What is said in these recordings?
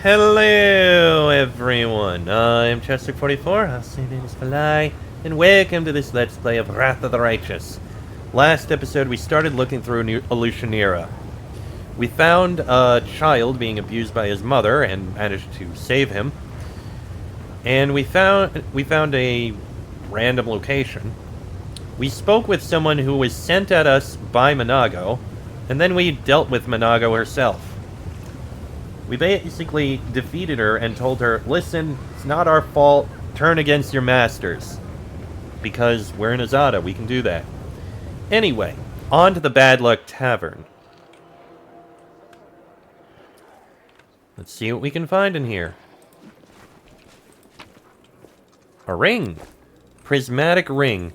Hello, everyone. I'm Chester44, also known as Falai, and welcome to this Let's Play of Wrath of the Righteous. Last episode, we started looking through Alushanira. We found a child being abused by his mother and managed to save him. And we found a random location. We spoke with someone who was sent at us by Minago, and then we dealt with Minago herself. We basically defeated her and told her, listen, it's not our fault, turn against your masters. Because we're in Azada, we can do that. Anyway, on to the Bad Luck Tavern. Let's see what we can find in here. A ring. Prismatic ring.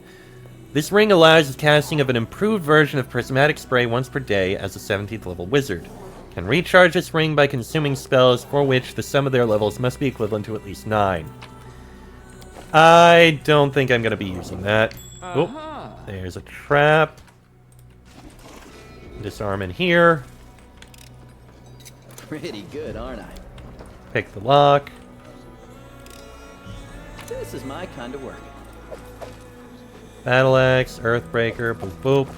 This ring allows the casting of an improved version of prismatic spray once per day as a 17th level wizard. Can recharge this ring by consuming spells for which the sum of their levels must be equivalent to at least 9. I don't think I'm going to be using that. Oh, there's a trap. Disarm in here. Pretty good, aren't I? Pick the lock. This is my kind of work. Battle axe, earthbreaker, boop boop.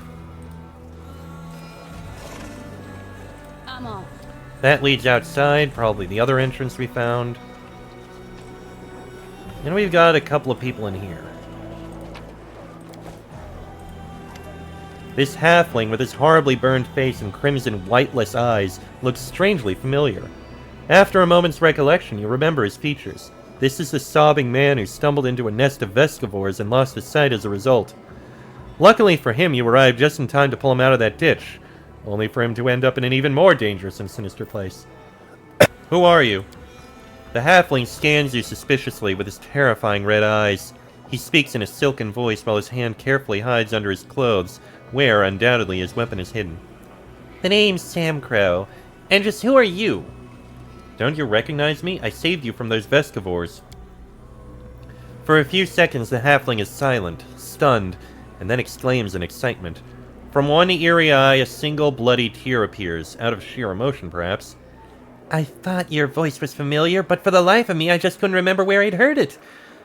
That leads outside, probably the other entrance we found. And we've got a couple of people in here. This halfling with his horribly burned face and crimson whiteless eyes looks strangely familiar. After a moment's recollection, you remember his features. This is the sobbing man who stumbled into a nest of vescivores and lost his sight as a result. Luckily for him, you arrived just in time to pull him out of that ditch. Only for him to end up in an even more dangerous and sinister place. Who are you? The halfling scans you suspiciously with his terrifying red eyes. He speaks in a silken voice while his hand carefully hides under his clothes, where, undoubtedly, his weapon is hidden. The name's Sam Crow. And just who are you? Don't you recognize me? I saved you from those vescivores. For a few seconds, the halfling is silent, stunned, and then exclaims in excitement. From one eerie eye, a single bloody tear appears, out of sheer emotion, perhaps. I thought your voice was familiar, but for the life of me, I just couldn't remember where I'd heard it.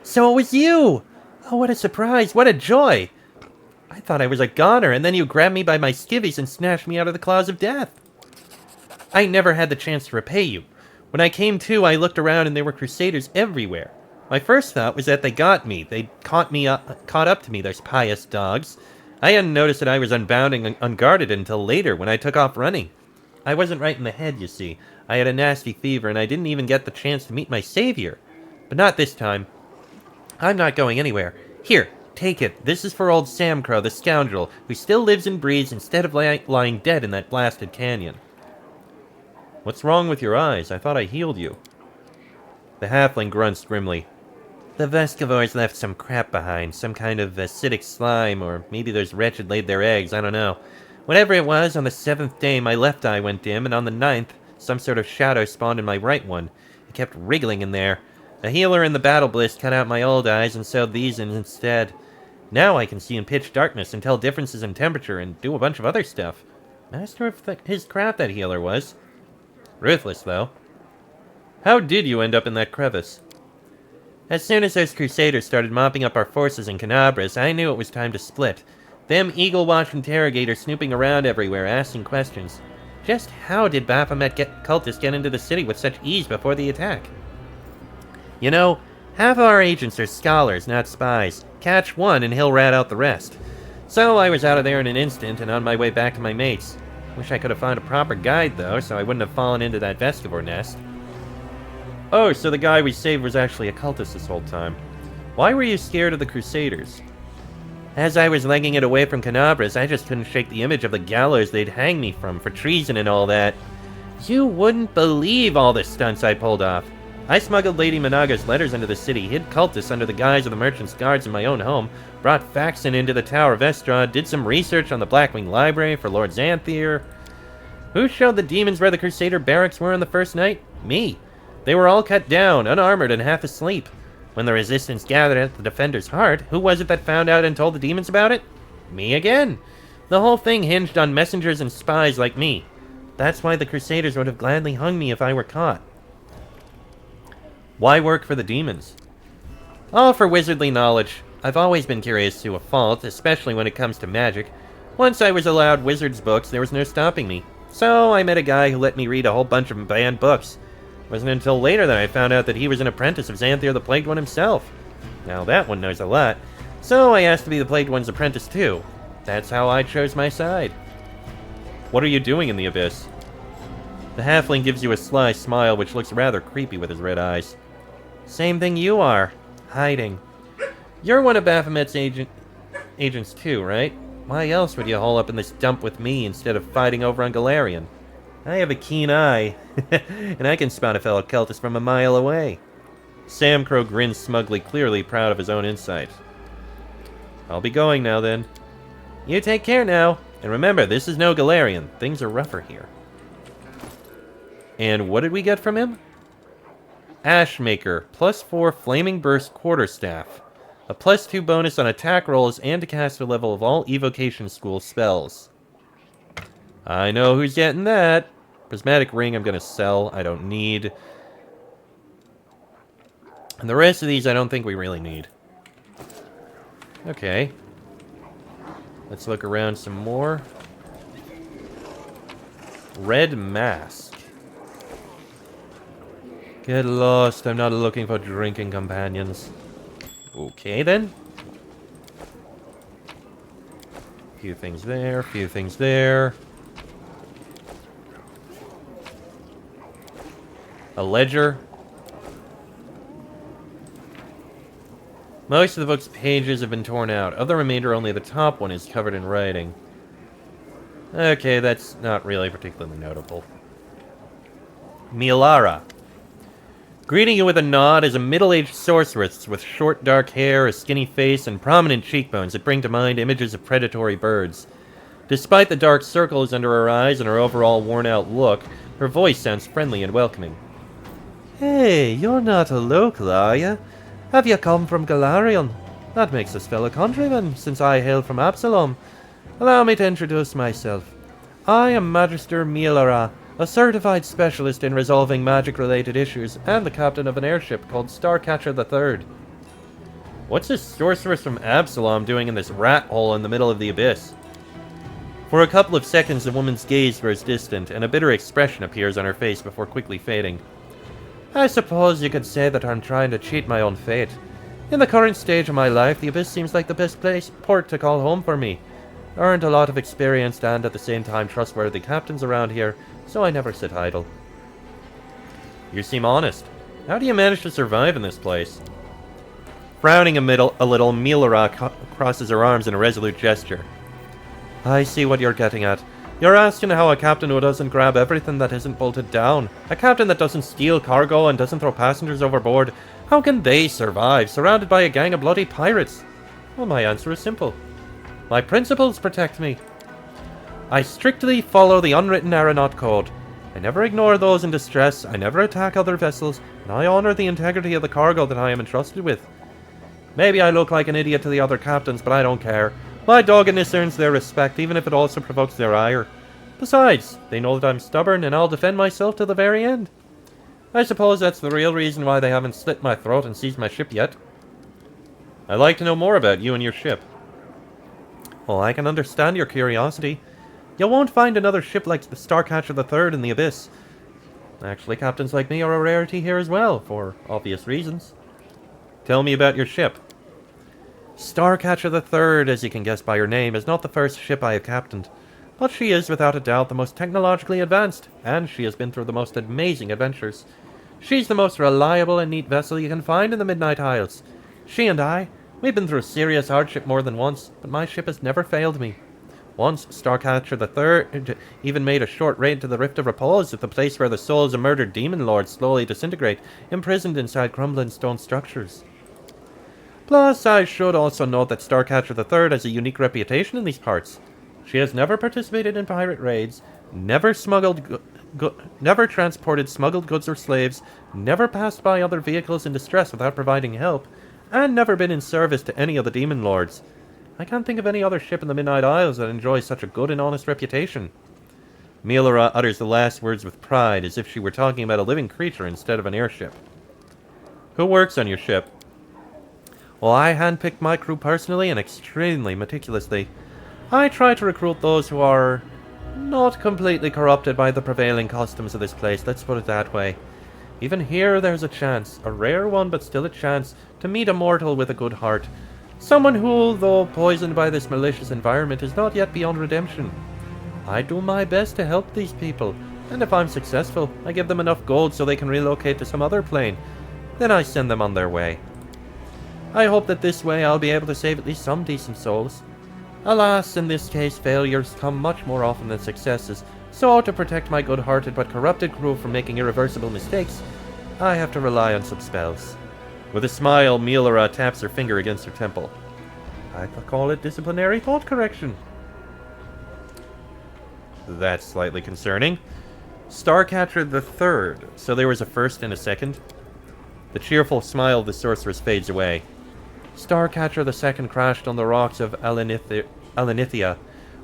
So it was you! Oh, what a surprise, what a joy! I thought I was a goner, and then you grabbed me by my skivvies and snatched me out of the claws of death. I never had the chance to repay you. When I came to, I looked around and there were crusaders everywhere. My first thought was that they got me. They'd caught up to me, those pious dogs. I hadn't noticed that I was unbound and unguarded until later, when I took off running. I wasn't right in the head, you see. I had a nasty fever, and I didn't even get the chance to meet my savior. But not this time. I'm not going anywhere. Here, take it. This is for old Sam Crow, the scoundrel, who still lives and breathes instead of lying dead in that blasted canyon. What's wrong with your eyes? I thought I healed you. The halfling grunts grimly. The vescivores left some crap behind, some kind of acidic slime, or maybe those wretched laid their eggs, I don't know. Whatever it was, on the 7th day my left eye went dim, and on the 9th, some sort of shadow spawned in my right one. It kept wriggling in there. A healer in the battle bliss cut out my old eyes and sewed these in instead. Now I can see in pitch darkness and tell differences in temperature and do a bunch of other stuff. Master of his craft, that healer was. Ruthless, though. How did you end up in that crevice? As soon as those crusaders started mopping up our forces in Canabras, I knew it was time to split. Them eagle-watched interrogators snooping around everywhere, asking questions. Just how did Baphomet cultists get into the city with such ease before the attack? You know, half of our agents are scholars, not spies. Catch one and he'll rat out the rest. So I was out of there in an instant and on my way back to my mates. Wish I could have found a proper guide, though, so I wouldn't have fallen into that vescivore nest. Oh, so the guy we saved was actually a cultist this whole time. Why were you scared of the Crusaders? As I was legging it away from Canabras, I just couldn't shake the image of the gallows they'd hang me from for treason and all that. You wouldn't believe all the stunts I pulled off. I smuggled Lady Managa's letters into the city, hid cultists under the guise of the merchant's guards in my own home, brought Faxon into the Tower of Estrad, did some research on the Blackwing Library for Lord Xanthier. Who showed the demons where the Crusader barracks were on the first night? Me. They were all cut down, unarmored, and half asleep. When the resistance gathered at the Defender's Heart, who was it that found out and told the demons about it? Me again. The whole thing hinged on messengers and spies like me. That's why the Crusaders would have gladly hung me if I were caught. Why work for the demons? All for wizardly knowledge. I've always been curious to a fault, especially when it comes to magic. Once I was allowed wizard's books, there was no stopping me. So I met a guy who let me read a whole bunch of banned books. It wasn't until later that I found out that he was an apprentice of Xanthier the Plagued One himself. Now that one knows a lot, so I asked to be the Plagued One's apprentice too. That's how I chose my side. What are you doing in the abyss? The halfling gives you a sly smile which looks rather creepy with his red eyes. Same thing you are. Hiding. You're one of Baphomet's agents too, right? Why else would you hole up in this dump with me instead of fighting over on Galarian? I have a keen eye, and I can spot a fellow cultist from a mile away. Sam Crow grins smugly, clearly proud of his own insight. I'll be going now then. You take care now, and remember, this is no Galarian. Things are rougher here. And what did we get from him? Ashmaker, +4 Flaming Burst Quarterstaff. A +2 bonus on attack rolls and to caster level of all Evocation School spells. I know who's getting that. Prismatic Ring I'm gonna sell. I don't need. And the rest of these I don't think we really need. Okay. Let's look around some more. Red Mask. Get lost, I'm not looking for drinking companions. Okay then. Few things there, few things there. A ledger. Most of the book's pages have been torn out. Of the remainder, only the top one is covered in writing. Okay, that's not really particularly notable. Milara. Greeting you with a nod is a middle-aged sorceress with short dark hair, a skinny face, and prominent cheekbones that bring to mind images of predatory birds. Despite the dark circles under her eyes and her overall worn-out look, her voice sounds friendly and welcoming. Hey, you're not a local, are you? Have you come from Galarion? That makes us fellow countrymen, since I hail from Absalom. Allow me to introduce myself. I am Magister Milara, a certified specialist in resolving magic-related issues, and the captain of an airship called Starcatcher III. What's this sorceress from Absalom doing in this rat hole in the middle of the abyss? For a couple of seconds, the woman's gaze grows distant, and a bitter expression appears on her face before quickly fading. I suppose you could say that I'm trying to cheat my own fate. In the current stage of my life, the abyss seems like the best port to call home for me. Earned a lot of experienced and at the same time trustworthy captains around here, so I never sit idle. You seem honest. How do you manage to survive in this place? Frowning a little, Milara crosses her arms in a resolute gesture. I see what you're getting at. You're asking how a captain who doesn't grab everything that isn't bolted down, a captain that doesn't steal cargo and doesn't throw passengers overboard, how can they survive, surrounded by a gang of bloody pirates? Well, my answer is simple. My principles protect me. I strictly follow the unwritten aeronaut code. I never ignore those in distress, I never attack other vessels, and I honor the integrity of the cargo that I am entrusted with. Maybe I look like an idiot to the other captains, but I don't care. My doggedness earns their respect, even if it also provokes their ire. Besides, they know that I'm stubborn, and I'll defend myself to the very end. I suppose that's the real reason why they haven't slit my throat and seized my ship yet. I'd like to know more about you and your ship. Well, I can understand your curiosity. You won't find another ship like the Starcatcher III in the Abyss. Actually, captains like me are a rarity here as well, for obvious reasons. Tell me about your ship. Starcatcher III, as you can guess by her name, is not the first ship I have captained. But she is, without a doubt, the most technologically advanced, and she has been through the most amazing adventures. She's the most reliable and neat vessel you can find in the Midnight Isles. She and I, we've been through serious hardship more than once, but my ship has never failed me. Once, Starcatcher III even made a short raid to the Rift of Repose, at the place where the souls of murdered demon lords slowly disintegrate, imprisoned inside crumbling stone structures. Plus, I should also note that Starcatcher III has a unique reputation in these parts. She has never participated in pirate raids, never transported smuggled goods or slaves, never passed by other vehicles in distress without providing help, and never been in service to any of the demon lords. I can't think of any other ship in the Midnight Isles that enjoys such a good and honest reputation. Milara utters the last words with pride, as if she were talking about a living creature instead of an airship. Who works on your ship? Well, I handpicked my crew personally and extremely meticulously. I try to recruit those who are not completely corrupted by the prevailing customs of this place, let's put it that way. Even here there's a chance, a rare one but still a chance, to meet a mortal with a good heart. Someone who, though poisoned by this malicious environment, is not yet beyond redemption. I do my best to help these people, and if I'm successful, I give them enough gold so they can relocate to some other plane. Then I send them on their way. I hope that this way I'll be able to save at least some decent souls. Alas, in this case, failures come much more often than successes, so to protect my good-hearted but corrupted crew from making irreversible mistakes, I have to rely on some spells. With a smile, Milora taps her finger against her temple. I call it disciplinary thought correction. That's slightly concerning. Starcatcher the Third. So there was a first and a second? The cheerful smile of the sorceress fades away. Starcatcher the Second crashed on the rocks of Alanithia.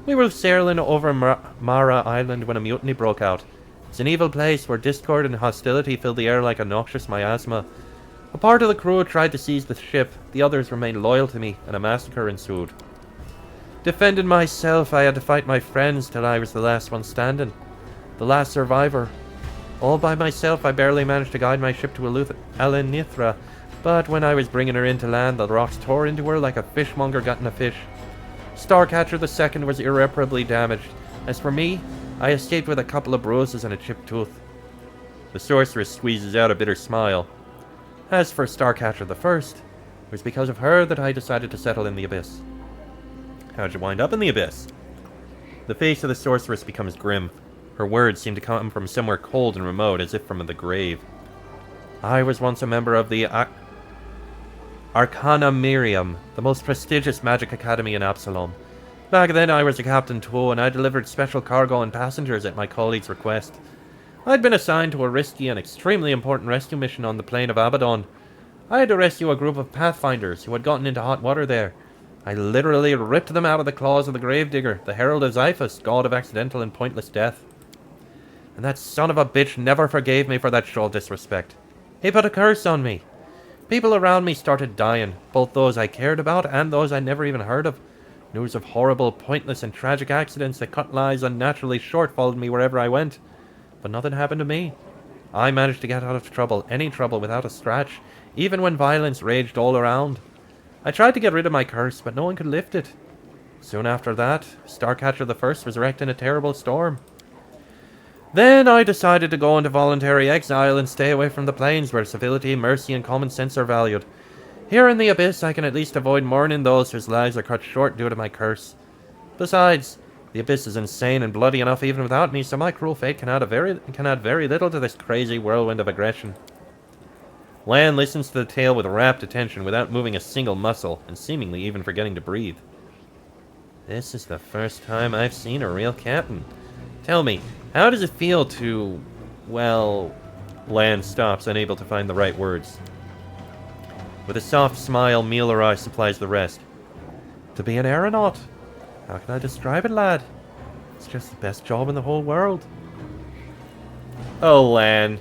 We were sailing over Mara Island when a mutiny broke out. It's an evil place where discord and hostility fill the air like a noxious miasma. A part of the crew tried to seize the ship, the others remained loyal to me, and a massacre ensued. Defending myself, I had to fight my friends till I was the last one standing. The last survivor. All by myself, I barely managed to guide my ship to Alanithra, but when I was bringing her into land, the rocks tore into her like a fishmonger got in a fish. Starcatcher the Second was irreparably damaged. As for me, I escaped with a couple of bruises and a chipped tooth. The sorceress squeezes out a bitter smile. As for Starcatcher the First, it was because of her that I decided to settle in the abyss. How'd you wind up in the abyss? The face of the sorceress becomes grim. Her words seem to come from somewhere cold and remote, as if from the grave. I was once a member of the Arcana Miriam, the most prestigious magic academy in Absalom. Back then I was a captain too, and I delivered special cargo and passengers at my colleague's request. I'd been assigned to a risky and extremely important rescue mission on the plain of Abaddon. I had to rescue a group of pathfinders who had gotten into hot water there. I literally ripped them out of the claws of the gravedigger, the herald of Xiphus, god of accidental and pointless death. And that son of a bitch never forgave me for that show of disrespect. He put a curse on me. People around me started dying, both those I cared about and those I never even heard of. News of horrible, pointless, and tragic accidents that cut lives unnaturally short followed me wherever I went. But nothing happened to me. I managed to get out of trouble, any trouble, without a scratch, even when violence raged all around. I tried to get rid of my curse, but no one could lift it. Soon after that, Starcatcher the First was wrecked in a terrible storm. Then I decided to go into voluntary exile and stay away from the plains where civility, mercy, and common sense are valued. Here in the abyss, I can at least avoid mourning those whose lives are cut short due to my curse. Besides, the abyss is insane and bloody enough even without me, so my cruel fate can add very little to this crazy whirlwind of aggression. Lan listens to the tale with rapt attention without moving a single muscle, and seemingly even forgetting to breathe. This is the first time I've seen a real captain. Tell me, how does it feel to... well... Lan stops, unable to find the right words. With a soft smile, Milora supplies the rest. To be an aeronaut. How can I describe it, lad? It's just the best job in the whole world. Oh, Lan.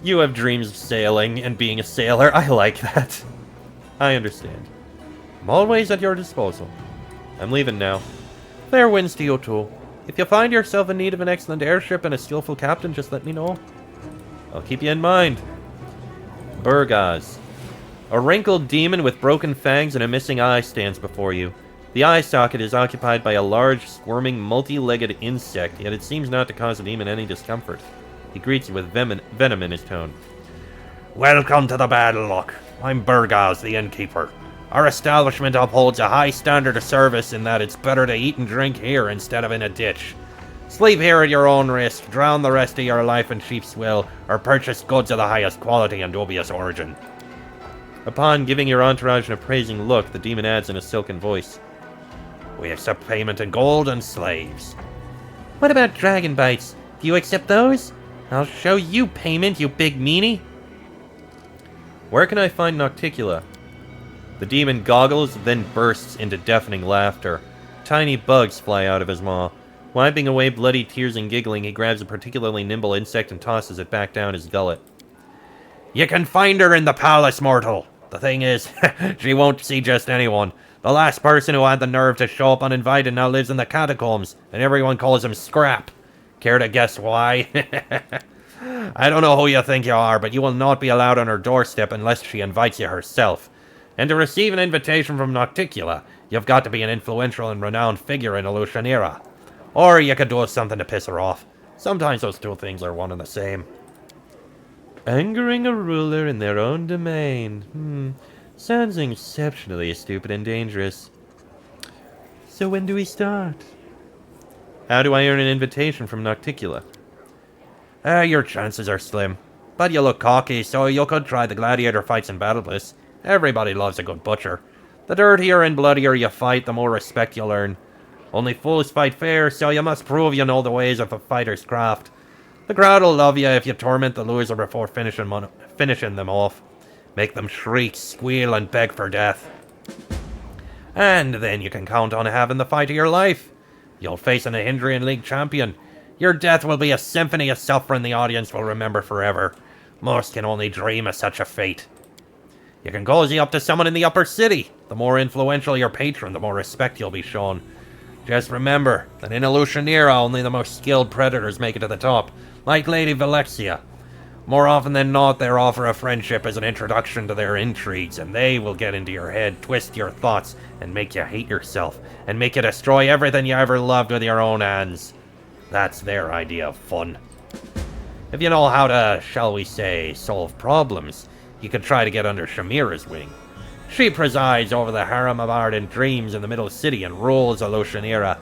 You have dreams of sailing and being a sailor. I like that. I understand. I'm always at your disposal. I'm leaving now. Fair winds to you too. If you find yourself in need of an excellent airship and a skillful captain, just let me know. I'll keep you in mind. Burgaz. A wrinkled demon with broken fangs and a missing eye stands before you. The eye socket is occupied by a large, squirming, multi-legged insect, yet it seems not to cause the demon any discomfort. He greets you with venom in his tone. Welcome to the Battle Lock. I'm Burgaz, the innkeeper. Our establishment upholds a high standard of service in that it's better to eat and drink here instead of in a ditch. Sleep here at your own risk, drown the rest of your life in sheep's swill, or purchase goods of the highest quality and dubious origin. Upon giving your entourage an appraising look, the demon adds in a silken voice. We accept payment in gold and slaves. What about dragon bites? Do you accept those? I'll show you payment, you big meanie. Where can I find Nocticula? The demon goggles, then bursts into deafening laughter. Tiny bugs fly out of his maw. Wiping away bloody tears and giggling, he grabs a particularly nimble insect and tosses it back down his gullet. You can find her in the palace, mortal. The thing is, she won't see just anyone. The last person who had the nerve to show up uninvited now lives in the catacombs, and everyone calls him Scrap. Care to guess why? I don't know who you think you are, but you will not be allowed on her doorstep unless she invites you herself. And to receive an invitation from Nocticula, you've got to be an influential and renowned figure in Illusionera. Or you could do something to piss her off. Sometimes those two things are one and the same. Angering a ruler in their own domain. Sounds exceptionally stupid and dangerous. So when do we start? How do I earn an invitation from Nocticula? Your chances are slim. But you look cocky, so you could try the gladiator fights in Battle Bliss. Everybody loves a good butcher. The dirtier and bloodier you fight, the more respect you'll earn. Only fools fight fair, so you must prove you know the ways of a fighter's craft. The crowd will love you if you torment the loser before finishing them off. Make them shriek, squeal, and beg for death. And then you can count on having the fight of your life. You'll face an Hindrian League champion. Your death will be a symphony of suffering the audience will remember forever. Most can only dream of such a fate. You can cozy up to someone in the upper city. The more influential your patron, the more respect you'll be shown. Just remember that in Illusionera, only the most skilled predators make it to the top, like Lady Valexia. More often than not, they offer a friendship as an introduction to their intrigues, and they will get into your head, twist your thoughts, and make you hate yourself, and make you destroy everything you ever loved with your own hands. That's their idea of fun. If you know how to, shall we say, solve problems, you could try to get under Shamira's wing. She presides over the harem of ardent dreams in the middle city and rules Illusionera.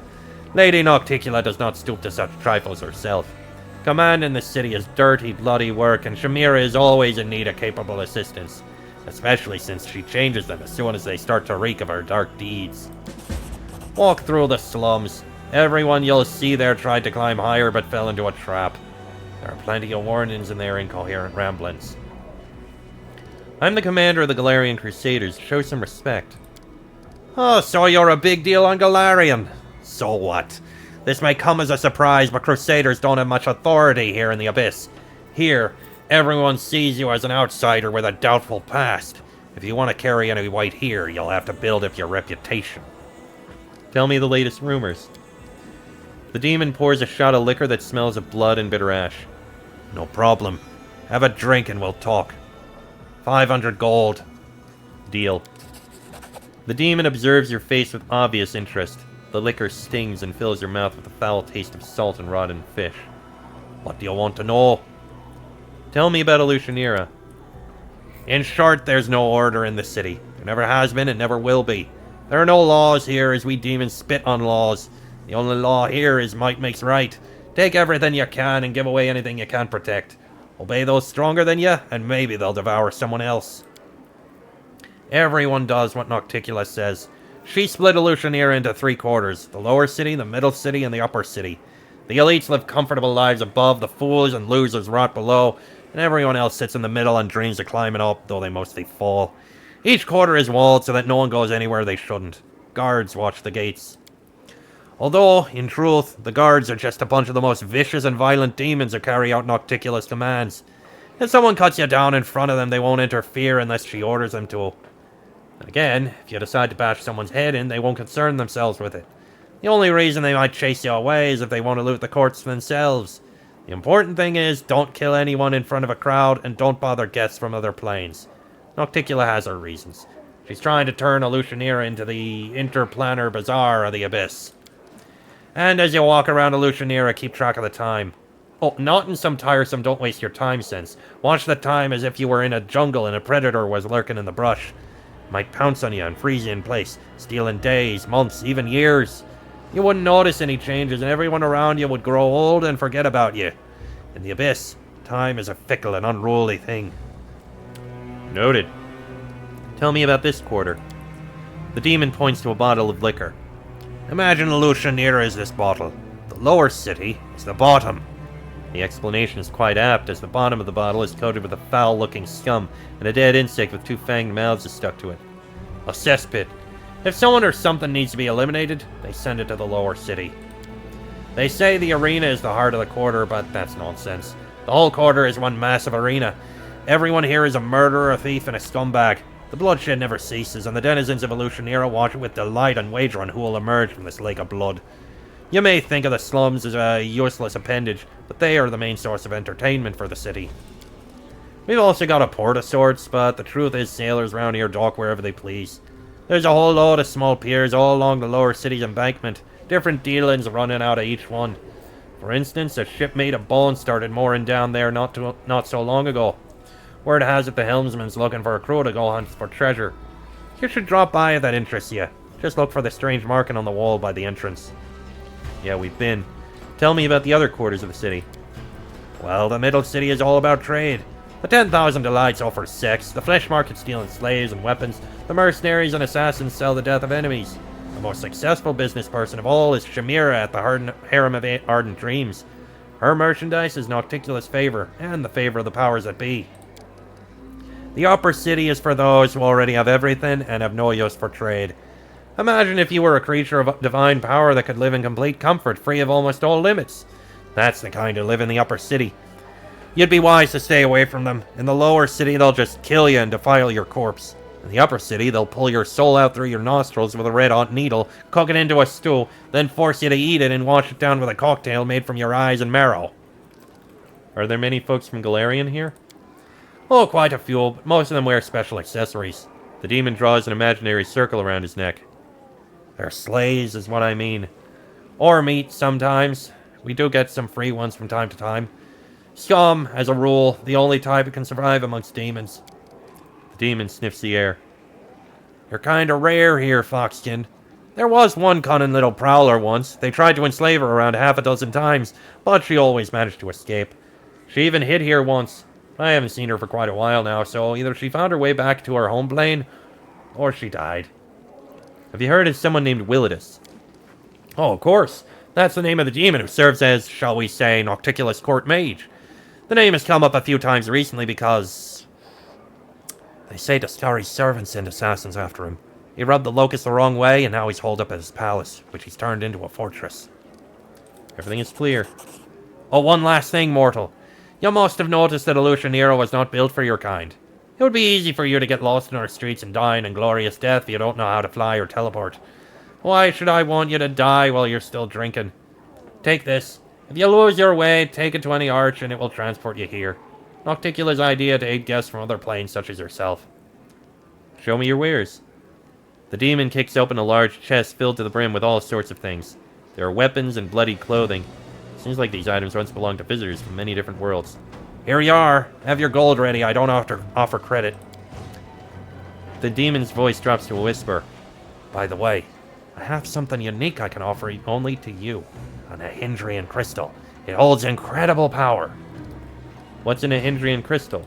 Lady Nocticula does not stoop to such trifles herself. Command in the city is dirty, bloody work, and Shamira is always in need of capable assistance, especially since she changes them as soon as they start to reek of her dark deeds. Walk through the slums. Everyone you'll see there tried to climb higher but fell into a trap. There are plenty of warnings in their incoherent ramblings. I'm the commander of the Galarian Crusaders. Show some respect. Oh, so you're a big deal on Galarian. So what? This may come as a surprise, but Crusaders don't have much authority here in the Abyss. Here, everyone sees you as an outsider with a doubtful past. If you want to carry any weight here, you'll have to build up your reputation. Tell me the latest rumors. The demon pours a shot of liquor that smells of blood and bitter ash. No problem. Have a drink and we'll talk. 500 gold. Deal. The demon observes your face with obvious interest. The liquor stings and fills your mouth with a foul taste of salt and rotten fish. What do you want to know? Tell me about Illusionera. In short, there's no order in the city. There never has been and never will be. There are no laws here, as we demons spit on laws. The only law here is might makes right. Take everything you can and give away anything you can't protect. Obey those stronger than you, and maybe they'll devour someone else. Everyone does what Nocticula says. She split Illusionera into 3 quarters. The lower city, the middle city, and the upper city. The elites live comfortable lives above, the fools and losers rot below, and everyone else sits in the middle and dreams of climbing up, though they mostly fall. Each quarter is walled so that no one goes anywhere they shouldn't. Guards watch the gates. Although, in truth, the guards are just a bunch of the most vicious and violent demons who carry out Nocticula's commands. If someone cuts you down in front of them, they won't interfere unless she orders them to. And again, if you decide to bash someone's head in, they won't concern themselves with it. The only reason they might chase you away is if they want to loot the courts for themselves. The important thing is, don't kill anyone in front of a crowd, and don't bother guests from other planes. Nocticula has her reasons. She's trying to turn Illusionera into the interplanar bazaar of the Abyss. And as you walk around Illusionera, keep track of the time. Oh, not in some tiresome don't waste your time sense. Watch the time as if you were in a jungle and a predator was lurking in the brush. Might pounce on you and freeze you in place, stealing days, months, even years. You wouldn't notice any changes and everyone around you would grow old and forget about you. In the Abyss, time is a fickle and unruly thing. Noted. Tell me about this quarter. The demon points to a bottle of liquor. Imagine Illusionera is this bottle. The lower city is the bottom. The explanation is quite apt, as the bottom of the bottle is coated with a foul-looking scum, and a dead insect with 2 fanged mouths is stuck to it. A cesspit. If someone or something needs to be eliminated, they send it to the lower city. They say the arena is the heart of the quarter, but that's nonsense. The whole quarter is one massive arena, Everyone here is a murderer, a thief, and a scumbag. The bloodshed never ceases, and the denizens of Illusionera watch it with delight and wager on who will emerge from this lake of blood. You may think of the slums as a useless appendage, but they are the main source of entertainment for the city. We've also got a port of sorts, but the truth is sailors around here dock wherever they please. There's a whole load of small piers all along the lower city's embankment, different dealings running out of each one. For instance, a ship made of bone started mooring down there not so long ago. Word has it the helmsman's looking for a crew to go hunt for treasure. You should drop by if that interests you. Just look for the strange marking on the wall by the entrance. Yeah, we've been. Tell me about the other quarters of the city. Well, the middle city is all about trade. The 10,000 Delights offer sex, the flesh market stealing slaves and weapons, the mercenaries and assassins sell the death of enemies. The most successful business person of all is Shamira at the Harem of Ardent Dreams. Her merchandise is Nocticula's favor, and the favor of the powers that be. The upper city is for those who already have everything and have no use for trade. Imagine if you were a creature of divine power that could live in complete comfort, free of almost all limits. That's the kind who live in the upper city. You'd be wise to stay away from them. In the lower city, they'll just kill you and defile your corpse. In the upper city, they'll pull your soul out through your nostrils with a red-hot needle, cook it into a stew, then force you to eat it and wash it down with a cocktail made from your eyes and marrow. Are there many folks from Galarian here? Oh, quite a few, but most of them wear special accessories. The demon draws an imaginary circle around his neck. They're slaves, is what I mean. Or meat, sometimes. We do get some free ones from time to time. Scum, as a rule, the only type who can survive amongst demons. The demon sniffs the air. You're kinda rare here, Foxkin. There was one cunning little prowler once. They tried to enslave her around half a dozen times, but she always managed to escape. She even hid here once. I haven't seen her for quite a while now, so either she found her way back to her home plane, or she died. Have you heard of someone named Willidus? Oh, of course. That's the name of the demon who serves as, shall we say, Nocticula's court mage. The name has come up a few times recently because they say Dascari's servants send assassins after him. He rubbed the locust the wrong way, and now he's holed up at his palace, which he's turned into a fortress. Everything is clear. Oh, one last thing, mortal. You must have noticed that Illusionera was not built for your kind. It would be easy for you to get lost in our streets and die an inglorious death if you don't know how to fly or teleport. Why should I want you to die while you're still drinking? Take this. If you lose your way, take it to any arch and it will transport you here. Nocticula's idea to aid guests from other planes such as yourself. Show me your wares. The demon kicks open a large chest filled to the brim with all sorts of things. There are weapons and bloodied clothing. Seems like these items once belonged to visitors from many different worlds. Here you are. Have your gold ready. I don't offer credit. The demon's voice drops to a whisper. By the way, I have something unique I can offer only to you. An Ahindrian crystal. It holds incredible power. What's an Ahindrian crystal?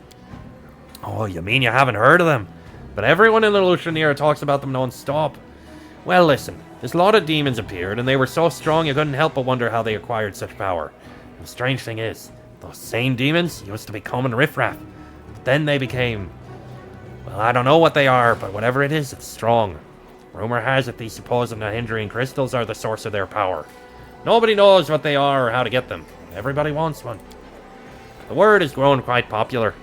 Oh, you mean you haven't heard of them? But everyone in Illusionera talks about them non-stop. Well, listen. This lot of demons appeared, and they were so strong you couldn't help but wonder how they acquired such power. And the strange thing is, those same demons used to be common riffraff. But then they became... Well, I don't know what they are, but whatever it is, it's strong. Rumor has it these supposed Ahindrian crystals are the source of their power. Nobody knows what they are or how to get them. Everybody wants one. The word has grown quite popular.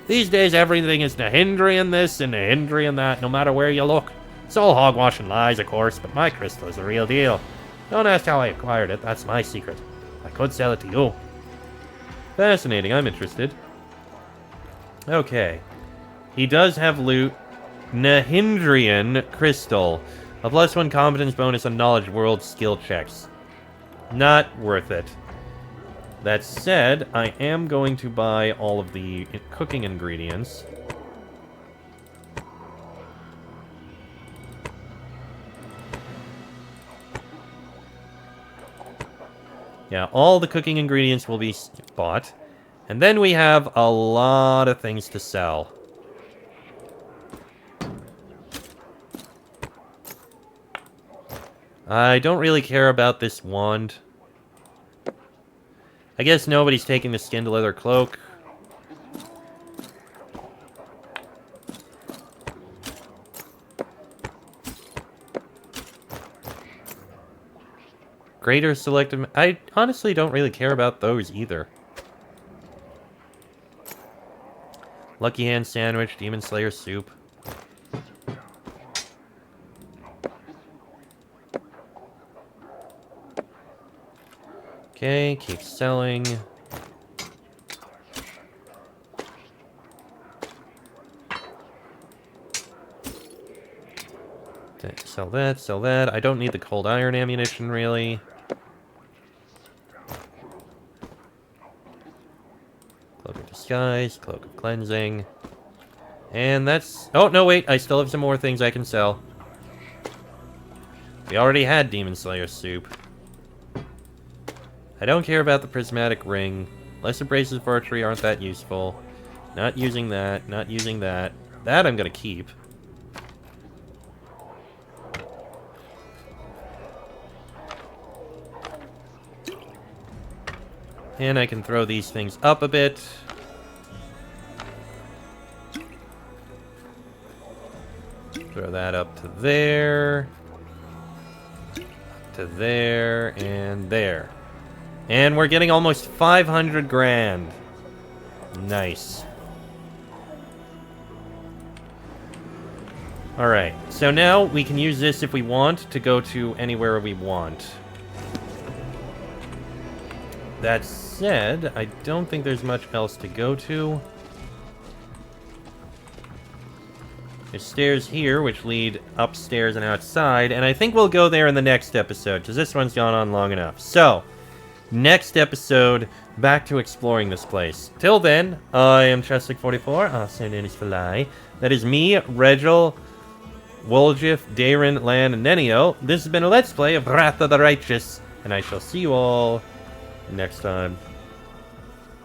These days everything is Nahindrian this and Nahindrian that, no matter where you look. It's all hogwash and lies, of course, but my crystal is the real deal. Don't ask how I acquired it, that's my secret. I could sell it to you. Fascinating, I'm interested. Okay. He does have loot. Nahindrian crystal. A +1 competence bonus on knowledge world skill checks. Not worth it. That said, I am going to buy all of the cooking ingredients. Yeah, all the cooking ingredients will be bought. And then we have a lot of things to sell. I don't really care about this wand. I guess nobody's taking the skinned leather cloak. Greater selective... I honestly don't really care about those either. Lucky Hand Sandwich, Demon Slayer Soup. Okay, keep selling. Okay, sell that, sell that. I don't need the cold iron ammunition, really. Cloak of Disguise, Cloak of Cleansing. And that's... Oh, no, wait. I still have some more things I can sell. We already had Demon Slayer Soup. I don't care about the Prismatic Ring. Lesser Braces of Archery aren't that useful. Not using that, not using that. That I'm gonna keep. And I can throw these things up a bit. Throw that up to there. Up to there, and there. And we're getting almost 500 grand. Nice. Alright, so now we can use this if we want to go to anywhere we want. That said, I don't think there's much else to go to. There's stairs here, which lead upstairs and outside, and I think we'll go there in the next episode, because this one's gone on long enough. So, next episode, back to exploring this place. Till then, I am Chestic44, also known as Fly. That is me, Regil, Woljif, Darren, Lan, and Nenio. This has been a Let's Play of Wrath of the Righteous, and I shall see you all next time.